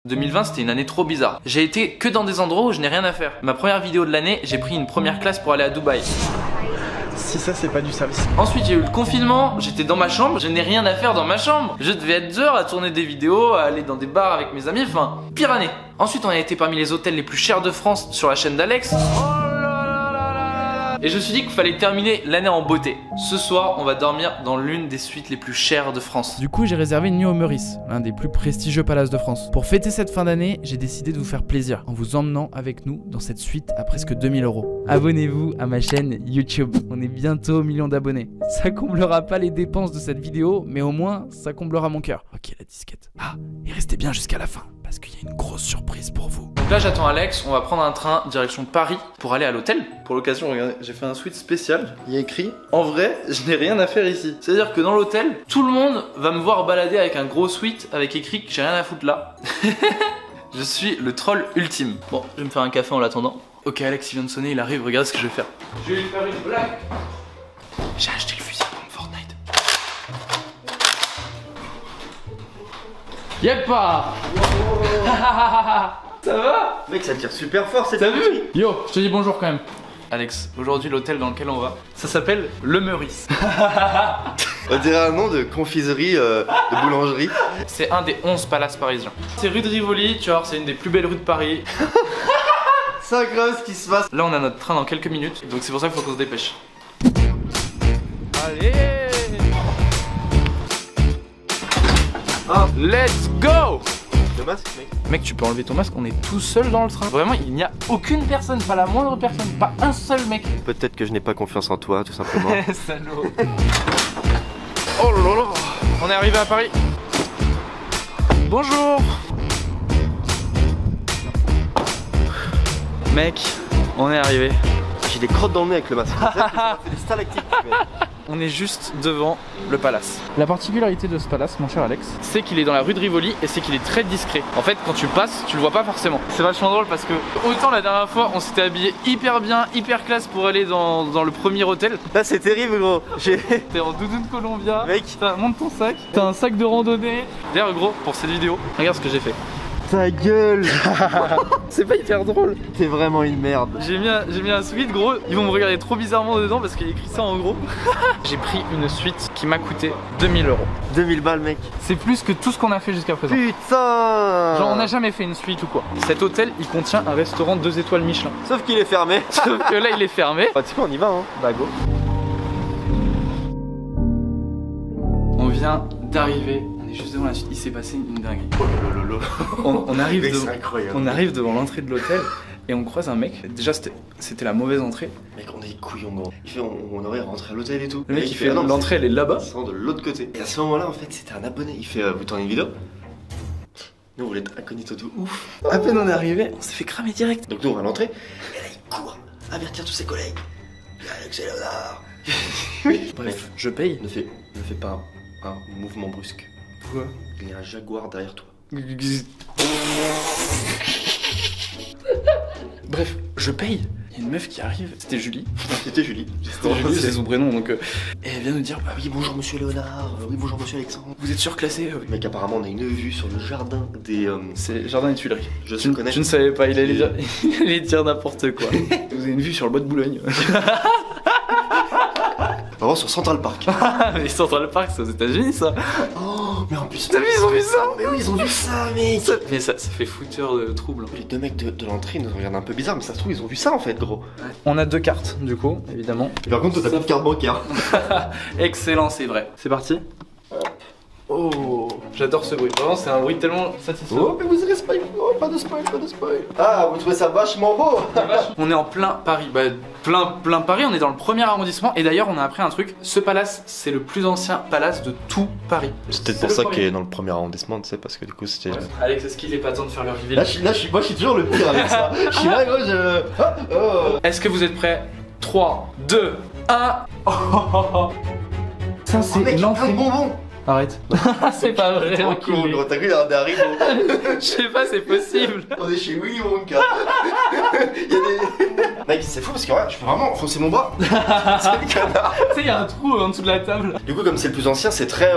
2020 c'était une année trop bizarre. J'ai été que dans des endroits où je n'ai rien à faire. Ma première vidéo de l'année, j'ai pris une première classe pour aller à Dubaï. Si ça c'est pas du service. Ensuite j'ai eu le confinement, j'étais dans ma chambre, je n'ai rien à faire dans ma chambre. Je devais être dehors à tourner des vidéos, à aller dans des bars avec mes amis, enfin, pire année. Ensuite on a été parmi les hôtels les plus chers de France sur la chaîne d'Alex. Et je me suis dit qu'il fallait terminer l'année en beauté. Ce soir, on va dormir dans l'une des suites les plus chères de France. Du coup, j'ai réservé une nuit au Meurice, l'un des plus prestigieux palaces de France. Pour fêter cette fin d'année, j'ai décidé de vous faire plaisir en vous emmenant avec nous dans cette suite à presque 2000 €. Abonnez-vous à ma chaîne YouTube. On est bientôt au million d'abonnés. Ça comblera pas les dépenses de cette vidéo, mais au moins, ça comblera mon cœur. Ok, la disquette. Ah, et restez bien jusqu'à la fin, parce qu'il y a une grosse surprise pour vous. Donc là, j'attends Alex, on va prendre un train direction Paris pour aller à l'hôtel. Pour l'occasion, regardez, j'ai fait un suite spécial. Il y a écrit « En vrai, je n'ai rien à faire ici ». C'est-à-dire que dans l'hôtel, tout le monde va me voir balader avec un gros suite avec écrit que j'ai rien à foutre là. Je suis le troll ultime. Bon, je vais me faire un café en l'attendant. Ok, Alex, il vient de sonner, il arrive, regarde ce que je vais faire. Je vais lui faire une blague. J'ai acheté le fusil comme Fortnite. Yeppa. Ça va? Mec, ça tire super fort cette T'as vu? Yo, je te dis bonjour quand même. Alex, aujourd'hui l'hôtel dans lequel on va, ça s'appelle le Meurice. On dirait un nom de confiserie, de boulangerie. C'est un des 11 palaces parisiens. C'est rue de Rivoli, tu vois, c'est une des plus belles rues de Paris. C'est incroyable ce qui se passe. Là on a notre train dans quelques minutes, donc c'est pour ça qu'il faut qu'on se dépêche. Allez! Let's go! Le masque, mec. Mec, tu peux enlever ton masque, on est tout seul dans le train. Vraiment, il n'y a aucune personne, pas la moindre personne, pas un seul mec. Peut-être que je n'ai pas confiance en toi, tout simplement. Salaud. Oh là là. On est arrivé à Paris. Bonjour. Mec, on est arrivé. J'ai des crottes dans le nez avec le masque. Ça fait des stalactites. On est juste devant le palace. La particularité de ce palace, mon cher Alex, c'est qu'il est dans la rue de Rivoli et c'est qu'il est très discret. En fait, quand tu passes, tu le vois pas forcément. C'est vachement drôle parce que autant la dernière fois, on s'était habillé hyper bien, hyper classe pour aller dans le premier hôtel. Là, c'est terrible, gros. T'es en doudoune Columbia. Mec, Monte ton sac. T'as un sac de randonnée. D'ailleurs, gros, pour cette vidéo, regarde ce que j'ai fait. ta gueule. C'est pas hyper drôle. T'es vraiment une merde. J'ai mis un suite, gros. Ils vont me regarder trop bizarrement dedans parce qu'il y a écrit ça en gros. J'ai pris une suite qui m'a coûté 2000 €. 2000 balles, mec. C'est plus que tout ce qu'on a fait jusqu'à présent. Putain. Genre on n'a jamais fait une suite ou quoi. Cet hôtel il contient un restaurant 2 étoiles Michelin. Sauf qu'il est fermé. Sauf que là il est fermé. Bah tu sais quoi, on y va hein. Bah go. On vient d'arriver. On est juste devant la suite. Il s'est passé une dinguerie. Oh lolo. On arrive, Mec, devant, c'est incroyable. on arrive devant l'entrée de l'hôtel et on croise un mec. Déjà c'était la mauvaise entrée. Mec, on est couillons gros. Il fait on aurait rentré à l'hôtel et tout. Le mec il fait l'entrée elle est là-bas. C'est de l'autre côté. Et à ce moment-là en fait c'était un abonné. Il fait vous tournez une vidéo. Nous on voulait être incognito de ouf. À peine on est arrivé, on s'est fait cramer direct. Donc nous on va à l'entrée. Et là il court avertir tous ses collègues. Il y a Alex et Léonard. Oui. Bref, je paye. Ne fais pas un mouvement brusque. Pourquoi? Il y a un jaguar derrière toi. Bref, je paye. Il y a une meuf qui arrive, c'était Julie. C'était Julie. C'est son prénom donc. Et elle vient nous dire bah Oui bonjour monsieur Léonard, oui bonjour monsieur Alexandre. vous êtes surclassé. Oui. Mec apparemment on a une vue sur le jardin des... C'est Jardin des Tuileries. Je Tu connais. ne savais pas, il allait dire n'importe quoi. Vous avez une vue sur le bois de Boulogne. Vraiment sur Central Park. Mais Central Park, c'est aux États-Unis ça. Oh mais en plus... T'as vu, ils ont vu ça? Mais oui ils ont vu ça mec. Mais ça fait fouteur de trouble. Les deux mecs de l'entrée ils nous regardent un peu bizarre mais ça se trouve ils ont vu ça en fait gros. On a 2 cartes du coup, évidemment. Et par contre toi t'as plus de carte bancaire. Excellent, c'est vrai. C'est parti. Oh, j'adore ce bruit. Vraiment, c'est un bruit tellement satisfaisant. Oh mais vous irez spoil. Oh pas de spoil, pas de spoil. Ah vous trouvez ça vachement beau. On est en plein Paris, bah plein Paris, on est dans le 1er arrondissement et d'ailleurs on a appris un truc, ce palace c'est le plus ancien palace de tout Paris. C'est peut-être pour ça qu'il est dans le premier arrondissement tu sais parce que du coup c'était... Ouais. Alex, est-ce qu'il est pas temps de faire le reveal? Moi je suis toujours le pire avec ça. Je suis là gros je... Oh. Est-ce que vous êtes prêts? 3, 2, 1. Ça c'est Mec, plein de bonbons. Arrête. C'est pas vrai. Tranquille gros, t'as cru d'avoir des haribots. Je sais pas, c'est possible. On est chez Willy Wonka. Il y a des... Mec, c'est fou parce que regarde, je peux vraiment enfoncer mon bras. C'est le connard. Tu sais, il y a un trou en dessous de la table. Du coup, comme c'est le plus ancien, c'est très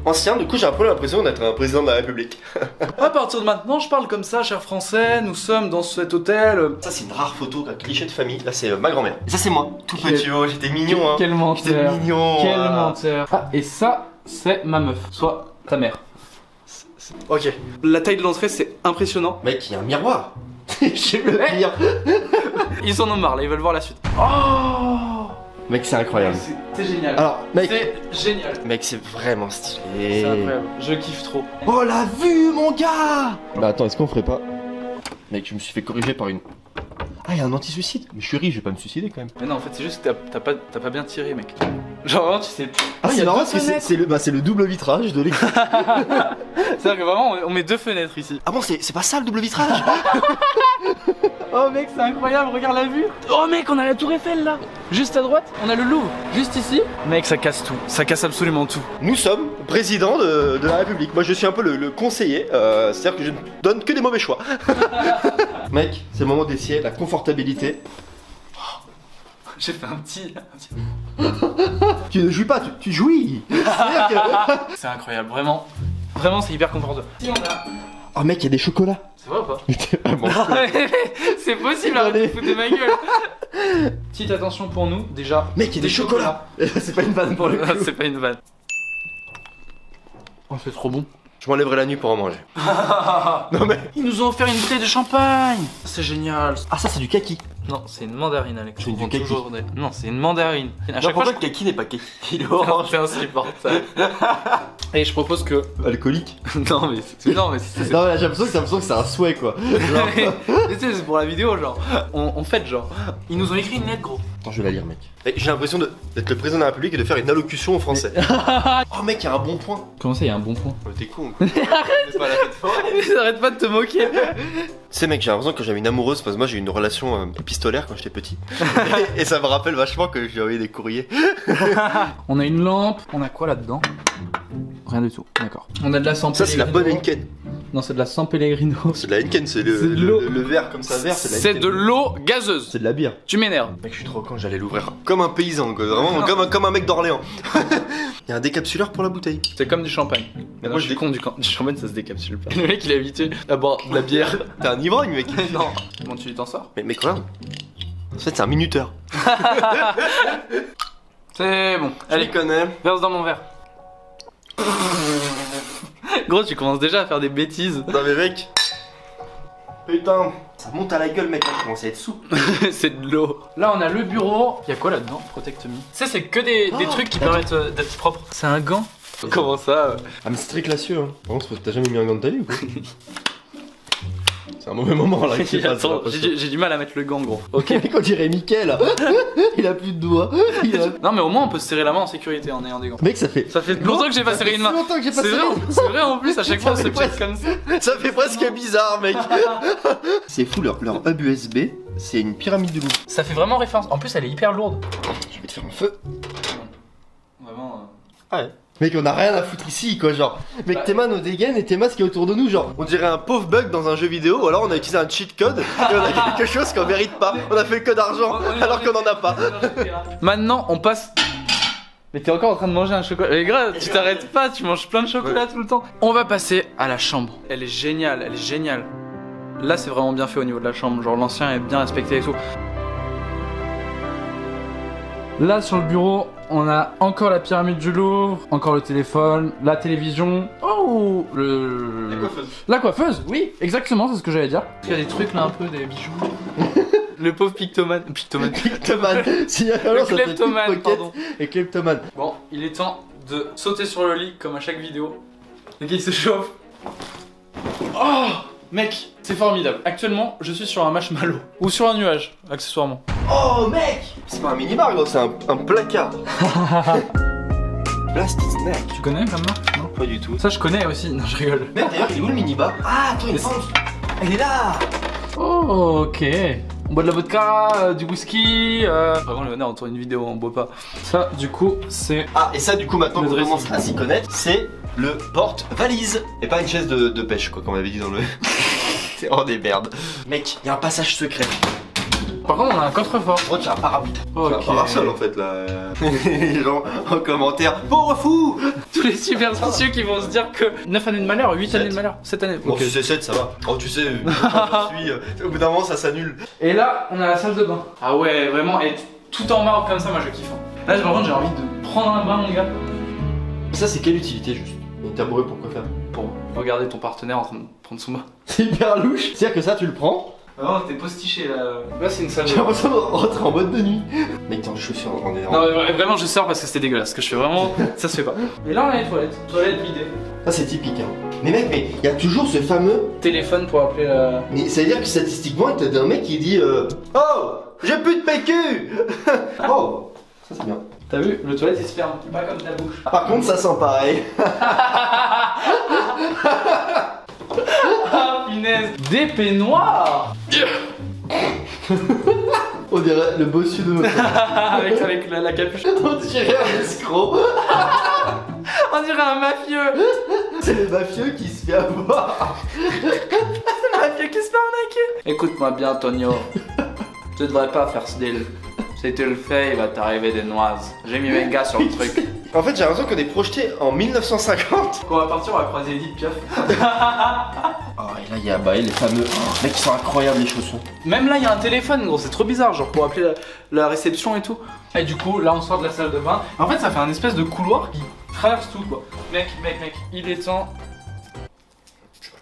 ancien. Du coup, j'ai un peu l'impression d'être un président de la République. À partir de maintenant, je parle comme ça, chers Français. Nous sommes dans cet hôtel. Ça, c'est une rare photo, un cliché de famille. Là, c'est ma grand-mère. Et ça, c'est moi. Tout Quel- petit, oh, j'étais mignon, hein. Quel J'étais menteur. mignon. Quel menteur. Ah, et ça, c'est ma meuf. Soit ta mère. Ok. La taille de l'entrée, c'est impressionnant. Mec, il y a un miroir. J'ai le Eh. pire. Ils en ont marre, là, ils veulent voir la suite. Oh, Mec, c'est incroyable. c'est génial. Alors, mec, C'est génial. mec, c'est vraiment stylé. C'est incroyable. Je kiffe trop. Oh la vue, mon gars. Bah attends, est-ce qu'on ferait pas? Mec, je me suis fait corriger par une. Ah, il y a un anti-suicide. Mais je suis riche, je vais pas me suicider quand même. Mais non, en fait, c'est juste que t'as pas bien tiré, mec. Genre, vraiment, tu sais. Ah, il y c'est a marrant deux parce que fenêtres. c'est le double vitrage de l'écran. C'est-à-dire que vraiment, on met deux fenêtres ici. Ah bon, c'est pas ça le double vitrage? Oh mec, c'est incroyable, regarde la vue. Oh mec, on a la tour Eiffel là. Juste à droite, on a le Louvre. Juste ici. Mec, ça casse tout. Ça casse absolument tout. Nous sommes président de la République. Moi, je suis un peu le conseiller. C'est-à-dire que je ne donne que des mauvais choix. Mec, c'est le moment d'essayer la confortabilité. J'ai fait un petit. Tu ne jouis pas, tu jouis. C'est-à-dire que... C'est incroyable, vraiment. Vraiment, c'est hyper confortable. Si on a. Oh mec, il y a des chocolats. C'est vrai ou pas? Ah, bon. C'est possible, arrête de foutre de ma gueule. Petite attention pour nous, déjà. Mec, il y a des chocolats. C'est pas une vanne pour le coup. C'est pas une vanne. Oh, c'est trop bon. Je m'enlèverai la nuit pour en manger. Non mais... Ils nous ont offert une bouteille de champagne. C'est génial. Ah ça c'est du kaki. Non, c'est une mandarine, Alex. C'est On du prend kaki. toujours des- Non, c'est une mandarine. À Non, chaque fois, pourquoi le kaki n'est pas kaki? Il est je... orange. c'est insupportable. Et je propose que. Alcoolique. Non, mais c'est. Non mais j'ai l'impression que c'est un souhait quoi. Genre... Tu sais, c'est pour la vidéo, genre. On fête, genre. Ils nous ont écrit une lettre, gros. Attends, je vais la lire mec. J'ai l'impression d'être le président de la République et de faire une allocution en français. Oh mec, il y a un bon point. Comment ça, il y a un bon point? T'es con. Arrête. Pas la fête forte. Arrête pas de te moquer. Tu sais mec, j'ai l'impression que quand j'avais une amoureuse, parce que moi j'ai eu une relation épistolaire quand j'étais petit. Et ça me rappelle vachement que j'ai envoyé des courriers. On a une lampe. On a quoi là-dedans? Rien du tout, d'accord. On a de la San Ça c'est la bonne Pellegrino. Henken. Non, c'est de la San Pellegrino. C'est de la Henken, c'est C'est de l'eau. le verre comme ça, vert, c'est de la C'est Henken. de l'eau gazeuse. C'est de la bière. Tu m'énerves. Mec, je suis trop con, j'allais l'ouvrir comme un paysan, quoi. Vraiment comme un mec d'Orléans. Il y a un décapsuleur pour la bouteille. C'est comme du champagne. Mais moi, non, je suis con, du champagne ça se décapsule pas. Le mec il est habitué à boire de la bière. T'es un ivrogne, mec. Non. Comment tu t'en sors? Mais mec, regarde. En fait, c'est un minuteur. C'est bon. Allez, Allez, connais. verse dans mon verre. Gros, tu commences déjà à faire des bêtises. Non, mais mec. Putain, ça monte à la gueule, mec. Je commence à être sous. C'est de l'eau. Là, on a le bureau. Il y a quoi là-dedans? Protect Me. Ça, c'est que des trucs qui permettent d'être propre. C'est un gant. Comment ça? Ah, mais c'est très classieux, hein. Par contre, t'as jamais mis un gant de ta vie ou quoi? C'est un mauvais moment là. qui se passe, Attends, j'ai l'impression. j'ai du mal à mettre le gant, gros. Ok. Mec, on dirait Mickaël. Il a plus de doigts. Non, mais au moins, on peut se serrer la main en sécurité en ayant des gants. Mec, ça fait. Ça fait longtemps que j'ai pas Ça serré fait une main. si longtemps que j'ai pas C'est serré vrai, une main. c'est vrai en plus, à chaque fois on Ça se fait check comme ça. Ça fait presque bizarre, mec. C'est fou, leur hub USB, c'est une pyramide du Louvre. Ça fait vraiment référence. En plus, elle est hyper lourde. Je vais te faire un feu. Vraiment. Ah ouais. Mec, on a rien à foutre ici, quoi, genre. Mec, Théma nous dégaine et Théma ce qui est autour de nous, genre. On dirait un pauvre bug dans un jeu vidéo, ou alors on a utilisé un cheat code et on a quelque chose qu'on mérite pas. On a fait le code argent alors qu'on en a pas. Maintenant, on passe. Mais t'es encore en train de manger un chocolat. Mais gars, tu t'arrêtes pas, tu manges plein de chocolat tout le temps. On va passer à la chambre. Elle est géniale, elle est géniale. Là, c'est vraiment bien fait au niveau de la chambre. Genre, l'ancien est bien respecté et tout. Là, sur le bureau, on a encore la pyramide du Louvre, encore le téléphone, la télévision. Oh, la coiffeuse, oui, exactement, c'est ce que j'allais dire. Il y a des trucs là, un peu, des bijoux. Le pauvre pictomane. Pictomane. Kleptomane. Le kleptomane, pardon. Et kleptomane. Bon, il est temps de sauter sur le lit comme à chaque vidéo. Le gars il se chauffe. Oh mec, c'est formidable. Actuellement, je suis sur un marshmallow. Ou sur un nuage, accessoirement. Oh, mec. C'est pas un minibar, gros, c'est un placard. Plastic Snack. Tu connais comme marque? Non. Pas du tout. Ça je connais aussi, non je rigole. Mec, d'ailleurs, il est où le minibar? Ah, attends, il est Elle est là. Oh ok. On boit de la vodka, du whisky. Vraiment le honneur, on tourne une vidéo, on boit pas. Ça du coup c'est... Ah, et ça, du coup, maintenant Le qu'on dressing. commence à s'y connaître, c'est le porte-valise. Et pas une chaise de pêche, quoi, comme on avait dit dans le. C'est hors des merdes. Mec, il y a un passage secret. Par contre, on a un coffre-fort. Oh, tu as un parapluie. Ok. C'est un parasol en fait là. Les gens en commentaire, pauvre fou. Tous les superstitieux qui vont se dire que 9 années de malheur, 8 années de malheur, 7 années. Bon, Ok. si c'est 7, ça va. Oh, tu sais, je suis, au bout d'un moment, ça s'annule. Et là, on a la salle de bain. Ah ouais, vraiment, et tout en marbre comme ça, moi je kiffe. Là, par contre, j'ai envie de prendre un bain, mon gars. Ça, c'est quelle utilité juste? Un tabouret pour quoi faire? Pour regarder ton partenaire en train de prendre son bain. C'est hyper louche. C'est-à-dire que ça, tu le prends. Non, t'es postiché là. Là, c'est une salle de J'ai bain. l'impression de rentrer en mode de nuit. Mec, t'es en chaussures, on est Non, mais vraiment, je sors parce que c'était dégueulasse. Ce que je fais vraiment, ça se fait pas. Et là, on a les toilettes. Toilettes vidées. Ça, c'est typique, hein. Mais mec, mais il y a toujours ce fameux. Téléphone pour appeler la. Mais ça veut dire que statistiquement, t'as un mec qui dit oh, j'ai plus de PQ. Oh, ça c'est bien. T'as vu, le toilette il se ferme, pas comme ta bouche. Par contre, ça sent pareil. Ah, punaise. Des peignoirs. On dirait le bossu de notre. avec la capuche. On dirait un escroc. On dirait un mafieux. C'est le mafieux qui se fait avoir. C'est un mafieux qui se fait arnaquer. Écoute-moi bien, Tonio. Tu devrais pas faire ce deal. Si tu le fais, il va t'arriver des noises. J'ai mis mes gars sur le truc. En fait, j'ai l'impression qu'on est projeté en 1950. Quand on va partir, on va croiser Edith Piaf. Oh, et là, il y a les fameux. Oh, mec, ils sont incroyables les chaussons. Même là, il y a un téléphone, gros, c'est trop bizarre, genre pour appeler la réception et tout. Et du coup, là, on sort de la salle de bain. En fait, ça fait un espèce de couloir qui traverse tout, quoi. Mec, il est temps.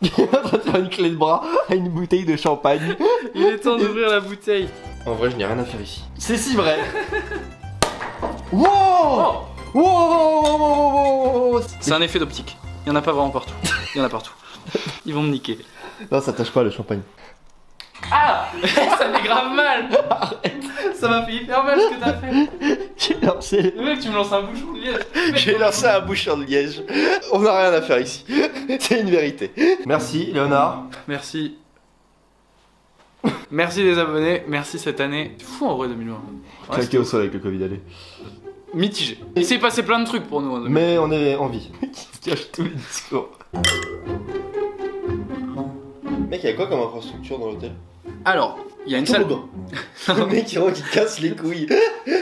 Il est en train de faire une clé de bras à une bouteille de champagne. Il est temps d'ouvrir la bouteille. En vrai, je n'ai rien à faire ici. C'est si vrai. Wow! Oh, Wow! c'est un effet d'optique. Il y en a pas vraiment partout. Il y en a partout. Ils vont me niquer. Non, ça tâche pas le champagne. Ah, ça fait grave mal. Ça m'a fait hyper mal ce que t'as fait. J'ai lancé. Le mec, tu me lances un bouchon de liège. J'ai lancé un bouchon de liège. On n'a rien à faire ici. C'est une vérité. Merci, Léonard. Merci. Merci les abonnés, merci cette année. C'est fou en vrai 2020. Ouais, Claqué au sol avec le Covid, allez. mitigé. Il s'est passé plein de trucs pour nous. Hein, Mais on est en vie. Qui cache tous les discours. Mec, il y a quoi comme infrastructure dans l'hôtel? Alors, il y a une salle. Toboggan. Le mec qui casse les couilles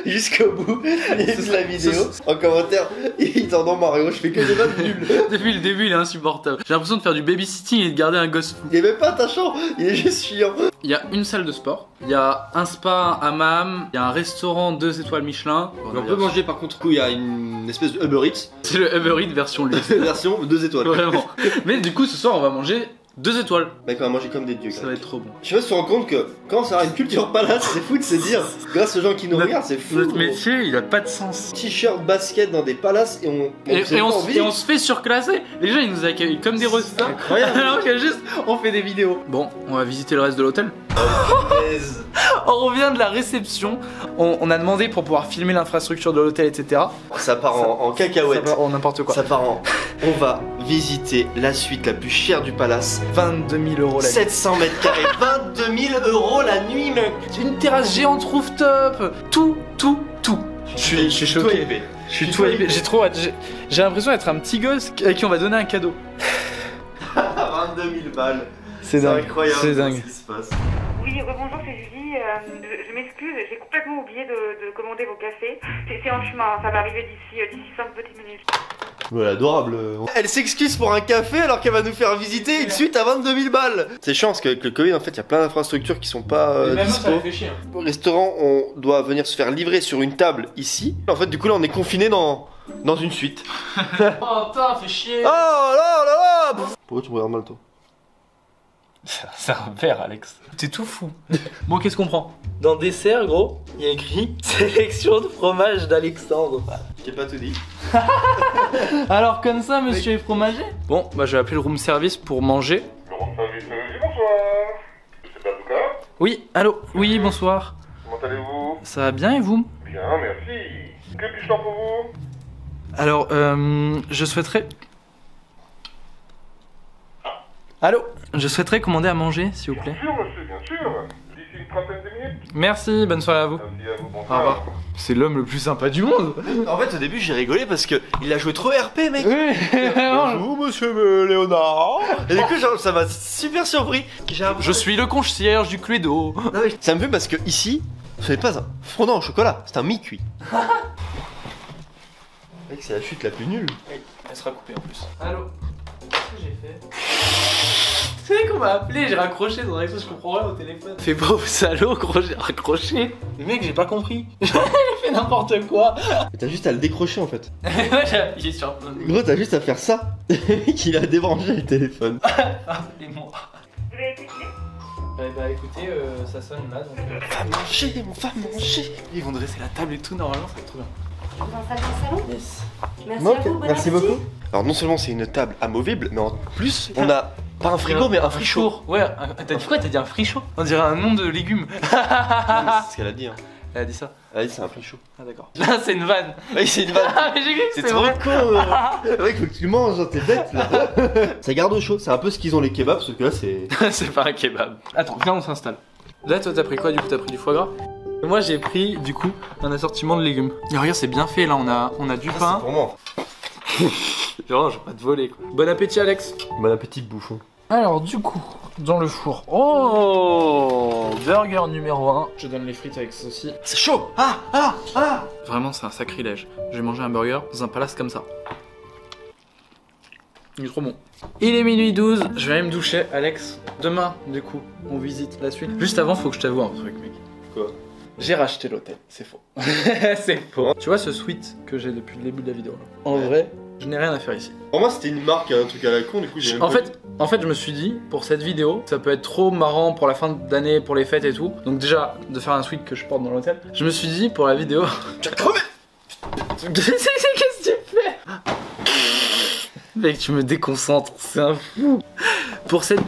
jusqu'au bout. Il y a la vidéo. En commentaire, il t'entend Mario. Je fais que des vannes nulles. Depuis le début, il est insupportable. J'ai l'impression de faire du babysitting et de garder un gosse fou. Il est même pas attachant. Il est juste chiant. Il y a une salle de sport, il y a un spa, un hammam, il y a un restaurant 2 étoiles Michelin. On peut manger par contre, il y a une espèce de Uber Eats. C'est le Uber Eats version luxe. Version 2 étoiles. Vraiment. Mais du coup, ce soir, on va manger 2 étoiles. Mec, on va manger comme des dieux. Ça va être trop bon. Je sais pas si tu te rends compte que quand ça a une culture palace, c'est fou de se dire, grâce aux gens qui nous regardent, c'est fou. Notre gros. métier, il a pas de sens. T-shirt, basket dans des palaces et on se fait surclasser. Les gens, ils nous accueillent comme des rosters. Incroyable. Alors que juste, on fait des vidéos. Bon, on va visiter le reste de l'hôtel. Punaise. On revient de la réception. On a demandé pour pouvoir filmer l'infrastructure de l'hôtel, etc. Ça part en cacahuète. Ça part en n'importe quoi. Ça part en. On va visiter la suite la plus chère du palace. 22 000 euros la nuit. 700 mètres carrés, 22 000 euros la nuit, mec. Une terrasse géante rooftop. Tout. Je suis choqué. Je suis tout hypé. J'ai trop hâte. J'ai l'impression d'être un petit gosse à qui on va donner un cadeau. 22 000 balles. C'est dingue. Incroyable. C'est dingue. Ce qui se passe. Oui, rebonjour, c'est Julie. Je m'excuse, j'ai complètement oublié de commander vos cafés. C'est en chemin, ça va arriver d'ici 5 petites minutes. Voilà, adorable. Elle s'excuse pour un café alors qu'elle va nous faire visiter une suite à 22 000 balles. C'est chiant parce qu'avec le Covid, en fait, il y a plein d'infrastructures qui sont pas Et même moi, dispo. ça me fait chier. Au restaurant, on doit venir se faire livrer sur une table ici. En fait, du coup, là, on est confiné dans une suite. Oh putain, fait chier. Oh là là là. Pourquoi tu me regardes mal, toi? C'est un verre, Alex. T'es tout fou. Bon, qu'est-ce qu'on prend? Dans dessert, gros, il y a écrit sélection de fromage d'Alexandre. Je t'ai pas tout dit. Alors, comme ça, monsieur est fromager? Bon, bah, je vais appeler le room service pour manger. Le room service, bonsoir. C'est Bazooka. Oui, allô? Oui, bonsoir. Comment allez-vous? Ça va bien et vous? Bien, merci. Que puis-je faire pour vous? Alors, je souhaiterais. Allô? Je souhaiterais commander à manger, s'il vous plaît. Bien sûr, monsieur, bien sûr. D'ici une trentaine de minutes. Merci, bonne soirée à vous. Merci à vous, Au revoir. C'est l'homme le plus sympa du monde. En fait, au début, j'ai rigolé parce que il a joué trop RP, mec. Oui. Bonjour, monsieur Léonard. Et du coup, genre, ça m'a super surpris. Je suis le concierge du Cluedo. Non, mais ça me fait parce que ici, ce n'est pas un fondant au chocolat, c'est un mi-cuit. Mec, c'est la chute la plus nulle. Elle sera coupée en plus. Allô. Qu'est-ce que j'ai fait? Tu sais qu'on m'a appelé, j'ai raccroché dans l'action, je comprends rien au téléphone. Fais pauvre salaud, gros, j'ai raccroché. Mais mec, j'ai pas compris. J'ai fait n'importe quoi. Mais t'as juste à le décrocher en fait. Ouais, il est sur plein de... Gros, t'as juste à faire ça. Qu'il a débranché le téléphone. Appelez-moi. Vous avez été filmé? Bah écoutez, ça sonne là donc. Va manger. Ils vont dresser la table et tout, normalement, ça va être trop bien. Vous installez dans le salon? Yes. Merci Ok, à vous, bon merci appétit. beaucoup. Alors non seulement c'est une table amovible, mais en plus on a pas un frigo mais un frichot. Ouais, t'as dit quoi? T'as dit un frichot? On dirait un nom de légumes. Non, mais c'est ce qu'elle a dit. Hein. Elle a dit ça. Elle a dit c'est un frichot. Ah d'accord. Là c'est une vanne. Oui, c'est une vanne. Ah mais j'ai cru que C'est c'était trop vrai. con. Ouais, faut que tu manges, genre, t'es bête là. Ça garde au chaud. C'est un peu ce qu'ils ont les kebabs, sauf que là c'est. C'est pas un kebab. Attends, viens on s'installe. Là toi t'as pris quoi du coup? T'as pris du foie gras? Moi j'ai pris du coup un assortiment de légumes. Et regarde c'est bien fait là, on a du Ça, pain. c'est pour moi. Genre je vais pas te voler quoi. Bon appétit Alex. Bon appétit bouffon. Alors du coup, dans le four. Oh, burger numéro 1. Je donne les frites avec ceci. C'est chaud. Ah. Vraiment c'est un sacrilège. Je vais manger un burger dans un palace comme ça. Il est trop bon. Il est minuit 12, je vais aller me doucher. Alex, demain du coup, on visite la suite. Juste avant, faut que je t'avoue un truc mec. Quoi? J'ai racheté l'hôtel, c'est faux. C'est faux. Tu vois ce suite que j'ai depuis le début de la vidéo là. En vrai, je n'ai rien à faire ici. Pour moi c'était une marque, un truc à la con, du coup j'ai même En pas fait, je me suis dit, pour cette vidéo, ça peut être trop marrant pour la fin d'année, pour les fêtes et tout. Donc déjà, de faire un suite que je porte dans l'hôtel. Je me suis dit, pour la vidéo... Tu vas crever. Qu'est-ce que tu fais? Mec, tu me déconcentres, c'est un fou. Pour cette...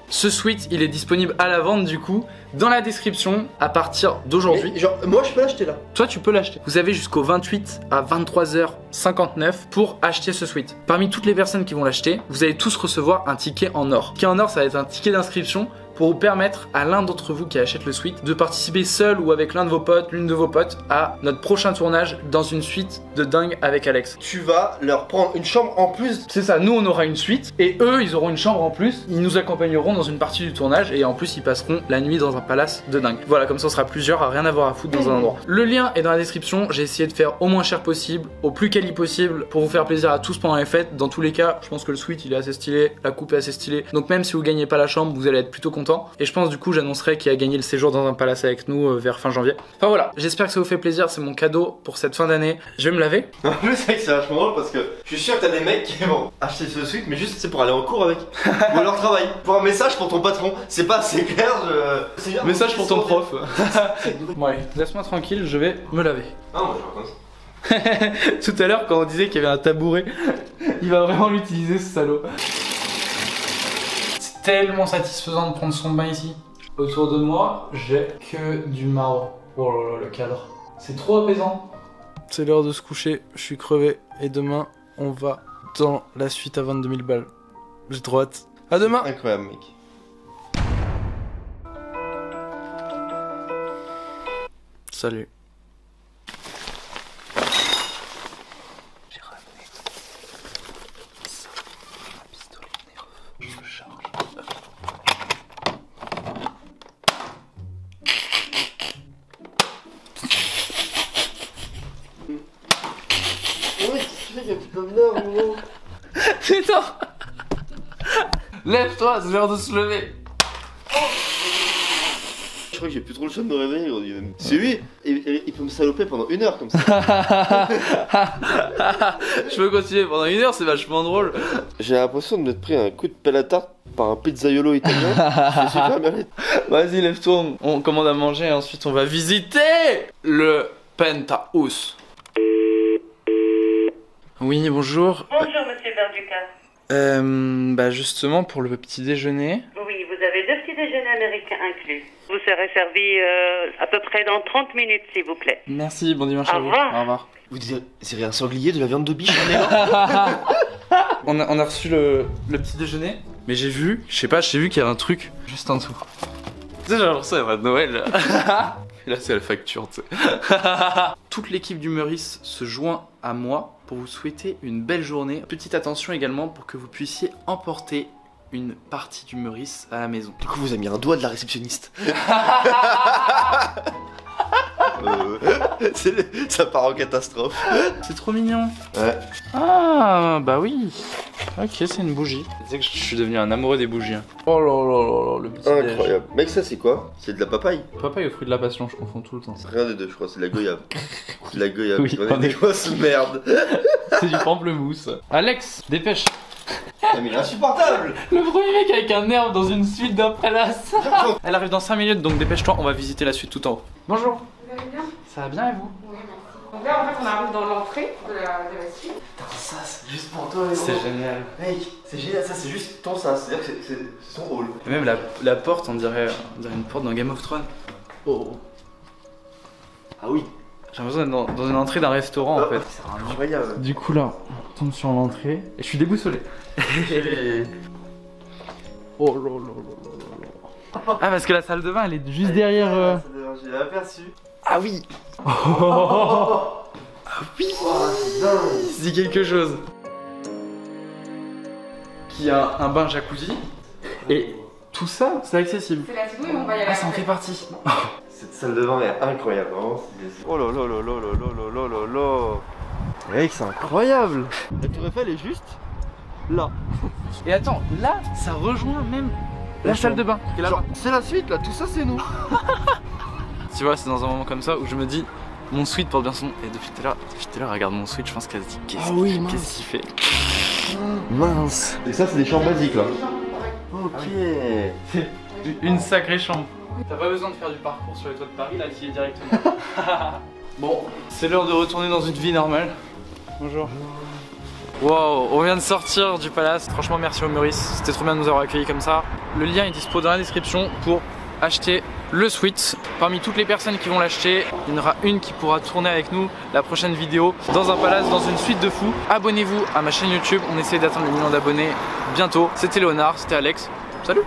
Ce suite, il est disponible à la vente du coup, dans la description, à partir d'aujourd'hui. Mais, genre, moi je peux l'acheter là. Toi, tu peux l'acheter. Vous avez jusqu'au 28 à 23h59 pour acheter ce suite. Parmi toutes les personnes qui vont l'acheter, vous allez tous recevoir un ticket en or. Le ticket en or, ça va être un ticket d'inscription pour vous permettre à l'un d'entre vous qui achète le suite de participer seul ou avec l'un de vos potes, l'une de vos potes, à notre prochain tournage dans une suite de dingue avec Alex. Tu vas leur prendre une chambre en plus. C'est ça, nous on aura une suite et eux ils auront une chambre en plus. Ils nous accompagneront dans une partie du tournage et en plus ils passeront la nuit dans un palace de dingue. Voilà, comme ça on sera plusieurs à rien avoir à foutre dans un endroit. Le lien est dans la description. J'ai essayé de faire au moins cher possible, au plus quali possible pour vous faire plaisir à tous pendant les fêtes. Dans tous les cas, je pense que le suite il est assez stylé, la coupe est assez stylée. Donc même si vous gagnez pas la chambre, vous allez être plutôt content. Et je pense du coup j'annoncerai qui a gagné le séjour dans un palace avec nous vers fin janvier. Enfin voilà, j'espère que ça vous fait plaisir. C'est mon cadeau pour cette fin d'année. Je vais me laver. En plus, c'est vachement drôle parce que je suis sûr que t'as des mecs qui vont acheter ce suite, mais juste c'est pour aller en cours avec. Ou alors travail. Pour un message pour ton patron. C'est pas assez clair. Message pour ton prof. Bon allez, laisse-moi tranquille, je vais me laver. Ah, moi je recommence. Tout à l'heure quand on disait qu'il y avait un tabouret, il va vraiment l'utiliser ce salaud. C'est tellement satisfaisant de prendre son bain ici. Autour de moi, j'ai que du marbre. Oh là là, le cadre. C'est trop apaisant. C'est l'heure de se coucher, je suis crevé. Et demain, on va dans la suite à 22 000 balles. J'ai trop hâte. À demain. Incroyable, mec. Salut. Putain. Lève-toi, c'est l'heure de se lever. Je crois que j'ai plus trop le choix de me réveiller. C'est lui, il peut me saloper pendant 1 heure comme ça. Je peux continuer pendant 1 heure, c'est vachement drôle. J'ai l'impression de m'être pris un coup de pelle à tarte par un pizzaiolo italien. C'est super bien. Vas-y, lève-toi, on commande à manger et ensuite on va visiter le penthouse. Oui, bonjour. Bonjour, monsieur Verducas. Bah justement pour le petit déjeuner. Oui, vous avez 2 petits déjeuners américains inclus. Vous serez servi à peu près dans 30 minutes, s'il vous plaît. Merci, bon dimanche Au à vous. revoir. Au revoir. Vous désirez un sanglier, de la viande de biche, On a reçu le petit déjeuner. Mais j'ai vu, je sais pas, j'ai vu qu'il y a un truc juste en dessous. Tu sais, j'ai l'impression qu'il y a de Noël. Et là, c'est la facture, tu sais. Toute l'équipe du Meurice se joint à moi pour vous souhaiter une belle journée. Petite attention également pour que vous puissiez emporter une partie du Meurice à la maison. Du coup, vous avez mis un doigt de la réceptionniste. Ça part en catastrophe. C'est trop mignon. Ouais. Ah, bah oui. Ok, c'est une bougie. Tu sais que je suis devenu un amoureux des bougies. Hein. Oh là là là là, le petit déj. Incroyable. Mec, ça c'est quoi? C'est de la papaye? Papaye au fruit de la passion, je confonds tout le temps. C'est rien des deux, je crois, c'est de la goyave. C'est de la goyave. Oui, On est des grosses merdes. C'est du pamplemousse. Alex, dépêche. Ah, mais il est insupportable. Le premier mec avec un nerf dans une suite d'un palace. Elle arrive dans 5 minutes, donc dépêche-toi, on va visiter la suite tout en haut. Bonjour. Vous allez bien? Ça va bien et vous? Oui, merci. Donc là, en fait, on arrive dans l'entrée de la suite. Putain, ça c'est juste pour toi, C'est génial. Mec, c'est génial, ça c'est juste ton ça, c'est-à-dire que c'est son rôle. Et même la porte, on dirait une porte dans Game of Thrones. Oh. Ah oui. J'ai l'impression d'être dans une entrée d'un restaurant en fait. C'est incroyable. Du coup là, on tombe sur l'entrée et je suis déboussolé. Oh là là là là. Ah parce que la salle de bain elle est juste derrière. Je l'ai aperçu. Ah oui. Ah oui. C'est dingue. C'est quelque chose. Qui a un bain jacuzzi et tout ça c'est accessible. C'est la suite, oui, mais on va y aller. Ah ça en après. fait partie. Cette salle de bain est incroyable, vraiment. Oh là là là là là là là là là. Mec, c'est incroyable. La tour Eiffel est juste là. Et attends, là ça rejoint même la salle de bain qui est là-bas. Genre, c'est la suite là, tout ça c'est nous. Tu vois, c'est dans un moment comme ça où je me dis, mon sweat porte bien son nom. Et depuis tout à l'heure, elle regarde mon sweat, je pense qu'elle se dit, qu'est-ce qu'il fait? Mince. Et ça c'est des chambres basiques là. Ok. C'est une sacrée chambre. T'as pas besoin de faire du parcours sur les toits de Paris, là, tu y es directement. Bon, c'est l'heure de retourner dans une vie normale. Bonjour. Wow, on vient de sortir du palace. Franchement, merci au Meurice. C'était trop bien de nous avoir accueillis comme ça. Le lien est dispo dans la description pour acheter le suite. Parmi toutes les personnes qui vont l'acheter, il y en aura une qui pourra tourner avec nous la prochaine vidéo dans un palace, dans une suite de fous. Abonnez-vous à ma chaîne YouTube. On essaie d'atteindre le 1 million d'abonnés bientôt. C'était Léonard, c'était Alex. Salut!